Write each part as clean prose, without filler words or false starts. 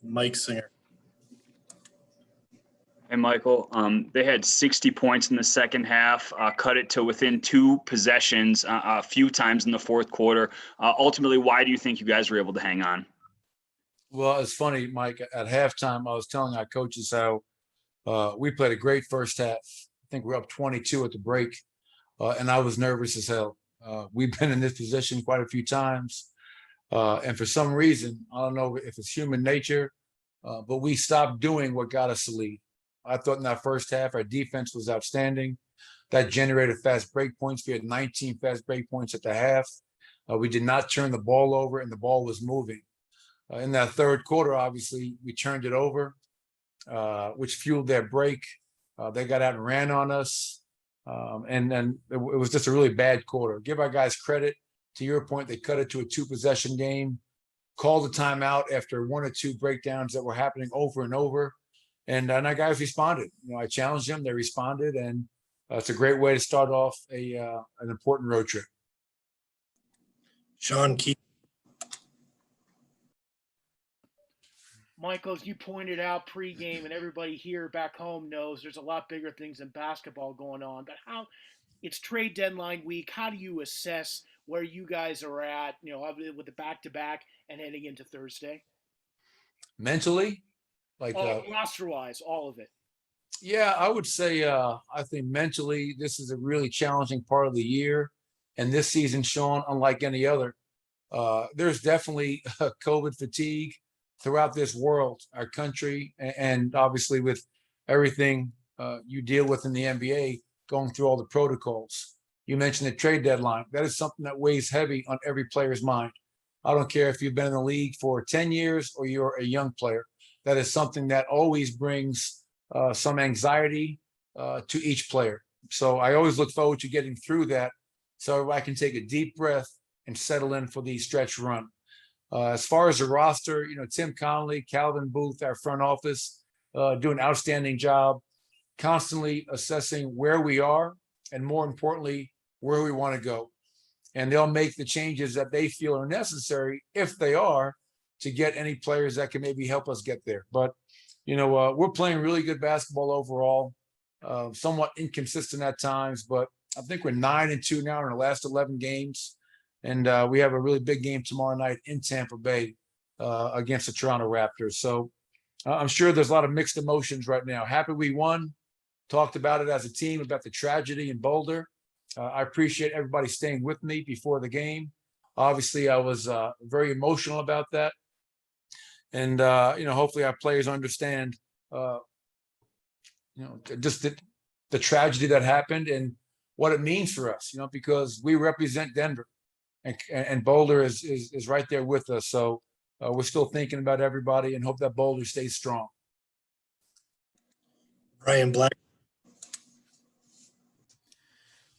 Mike Singer. Hey, Michael, they had 60 points in the second half, cut it to within 2 possessions a few times in the fourth quarter. Ultimately, why do you think you guys were able to hang on? Well, it's funny, Mike, at halftime, I was telling our coaches how we played a great first half. I think we're up 22 at the break, and I was nervous as hell. We've been in this position quite a few times, and for some reason, I don't know if it's human nature, but we stopped doing what got us the lead. I thought in that first half, our defense was outstanding. That generated fast break points. We had 19 fast break points at the half. We did not turn the ball over, and the ball was moving. In that third quarter, obviously, we turned it over, which fueled their break. They got out and ran on us, and then it was just a really bad quarter. Give our guys credit. To your point, they cut it to a 2-possession game, called a timeout after 1 or 2 breakdowns that were happening over and over. And our guys responded. I challenged them. They responded, and it's a great way to start off an important road trip. Sean Keith. Michael, as you pointed out pregame, and everybody here back home knows there's a lot bigger things than basketball going on. But it's trade deadline week. How do you assess where you guys are at? With the back-to-back and heading into Thursday. Mentally. Roster-wise, all of it. Yeah, I would say I think mentally this is a really challenging part of the year. And this season, Sean, unlike any other, there's definitely COVID fatigue throughout this world, our country, and obviously with everything you deal with in the NBA, going through all the protocols. You mentioned the trade deadline. That is something that weighs heavy on every player's mind. I don't care if you've been in the league for 10 years or you're a young player. That is something that always brings some anxiety to each player. So I always look forward to getting through that so I can take a deep breath and settle in for the stretch run. As far as the roster, Tim Connolly, Calvin Booth, our front office, do an outstanding job constantly assessing where we are and, more importantly, where we want to go. And they'll make the changes that they feel are necessary, if they are, to get any players that can maybe help us get there. But, we're playing really good basketball overall, somewhat inconsistent at times, but I think we're 9-2 now in the last 11 games. And we have a really big game tomorrow night in Tampa Bay against the Toronto Raptors. So I'm sure there's a lot of mixed emotions right now. Happy we won, talked about it as a team, about the tragedy in Boulder. I appreciate everybody staying with me before the game. Obviously, I was very emotional about that. And, hopefully our players understand, just the tragedy that happened and what it means for us, because we represent Denver and Boulder is right there with us. So we're still thinking about everybody and hope that Boulder stays strong. Brian Black.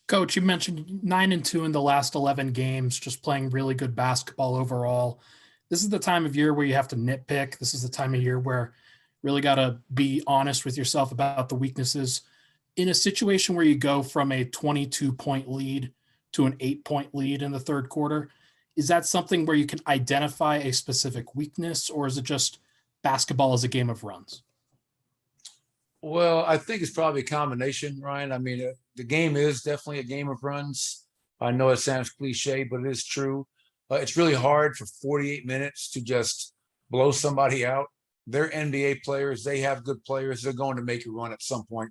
Coach, you mentioned 9-2 in the last 11 games, just playing really good basketball overall. This is the time of year where you have to nitpick. This is the time of year where you really got to be honest with yourself about the weaknesses. In a situation where you go from a 22-point lead to an 8-point lead in the third quarter, is that something where you can identify a specific weakness, or is it just basketball is a game of runs? Well, I think it's probably a combination, Ryan. I mean, the game is definitely a game of runs. I know it sounds cliche, but it is true. It's really hard for 48 minutes to just blow somebody out. They're NBA players. They have good players. They're going to make a run at some point.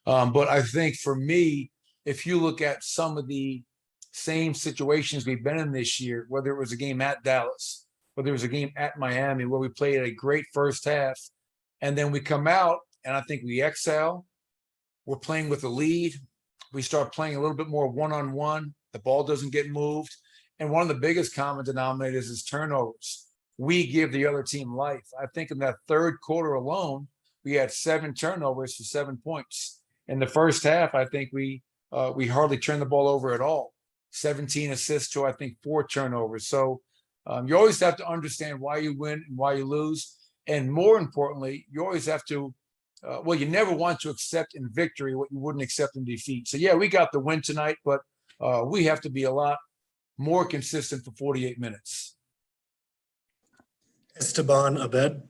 But I think for me, if you look at some of the same situations we've been in this year, whether it was a game at Dallas, whether it was a game at Miami, where we played a great first half, and then we come out and I think we excel. We're playing with a lead. We start playing a little bit more one-on-one. The ball doesn't get moved. And one of the biggest common denominators is turnovers. We give the other team life. I think in that third quarter alone, we had 7 turnovers for 7 points. In the first half, I think we hardly turned the ball over at all. 17 assists to, I think, 4 turnovers. So you always have to understand why you win and why you lose. And more importantly, you always have to, you never want to accept in victory what you wouldn't accept in defeat. So, yeah, we got the win tonight, but we have to be a lot more consistent for 48 minutes. Esteban Abed.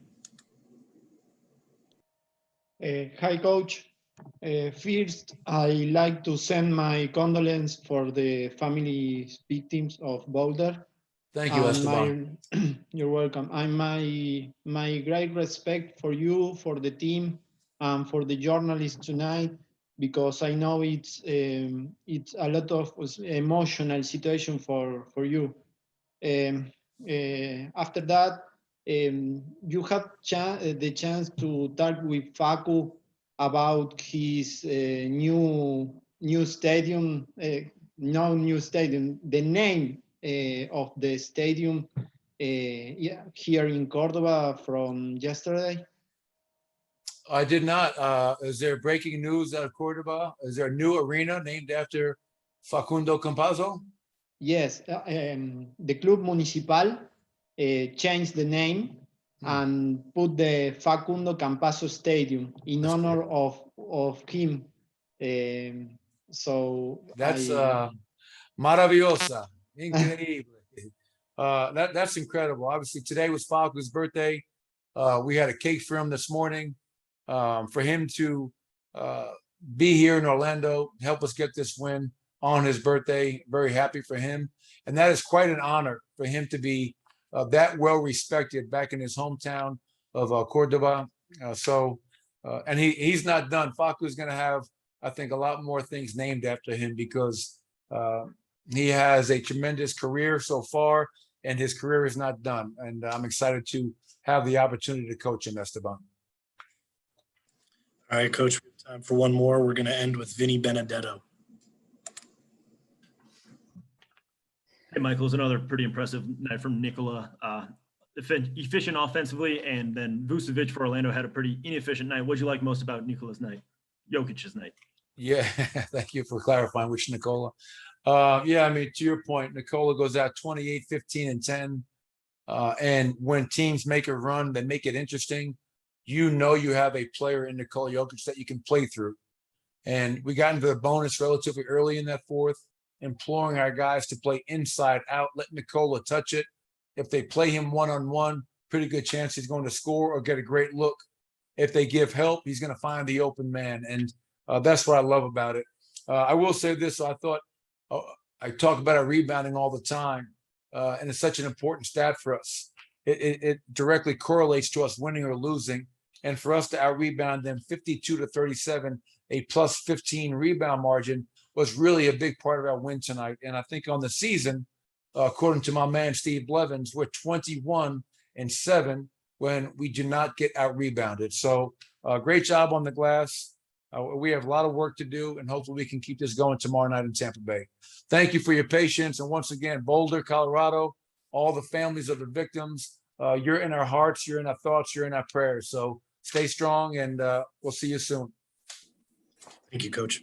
Hi, Coach. First, I like to send my condolences for the family victims of Boulder. Thank you, And Esteban. you're welcome. And my great respect for you, for the team, and for the journalists tonight, because I know it's a lot of emotional situation for you. After that, you had the chance to talk with Facu about his new stadium, no new stadium, the name of the stadium yeah, here in Cordoba from yesterday. I did not. Is there breaking news out of Cordoba? Is there a new arena named after Facundo Campazzo? Yes, the Club Municipal changed the name and put the Facundo Campazzo Stadium in That's honor great. of him. So That's I maravillosa, increíble. That's incredible. Obviously, today was Falco's birthday. We had a cake for him this morning. For him to be here in Orlando, help us get this win on his birthday. Very happy for him, and that is quite an honor for him to be that well respected back in his hometown of Cordoba. And he's not done. Facu is going to have, I think, a lot more things named after him because he has a tremendous career so far, and his career is not done. And I'm excited to have the opportunity to coach him, Esteban. All right, Coach, we have time for one more. We're going to end with Vinny Benedetto. Hey, Michael, it's another pretty impressive night from Nikola. Efficient offensively, and then Vucevic for Orlando had a pretty inefficient night. What'd you like most about Nikola's night? Jokic's night. Yeah, thank you for clarifying which Nikola. Yeah, I mean, to your point, Nikola goes out 28, 15, and 10. And when teams make a run, they make it interesting. You know you have a player in Nikola Jokic that you can play through. And we got into the bonus relatively early in that fourth, imploring our guys to play inside out, let Nikola touch it. If they play him one-on-one, pretty good chance he's going to score or get a great look. If they give help, he's going to find the open man. And that's what I love about it. I will say this. I thought I talk about our rebounding all the time, and it's such an important stat for us. It directly correlates to us winning or losing. And for us to out-rebound them 52-37, a plus 15 rebound margin was really a big part of our win tonight. And I think on the season, according to my man Steve Blevins, we're 21-7 when we do not get out-rebounded. So great job on the glass. We have a lot of work to do, and hopefully we can keep this going tomorrow night in Tampa Bay. Thank you for your patience. And once again, Boulder, Colorado, all the families of the victims, you're in our hearts, you're in our thoughts, you're in our prayers. So stay strong, and we'll see you soon. Thank you, Coach.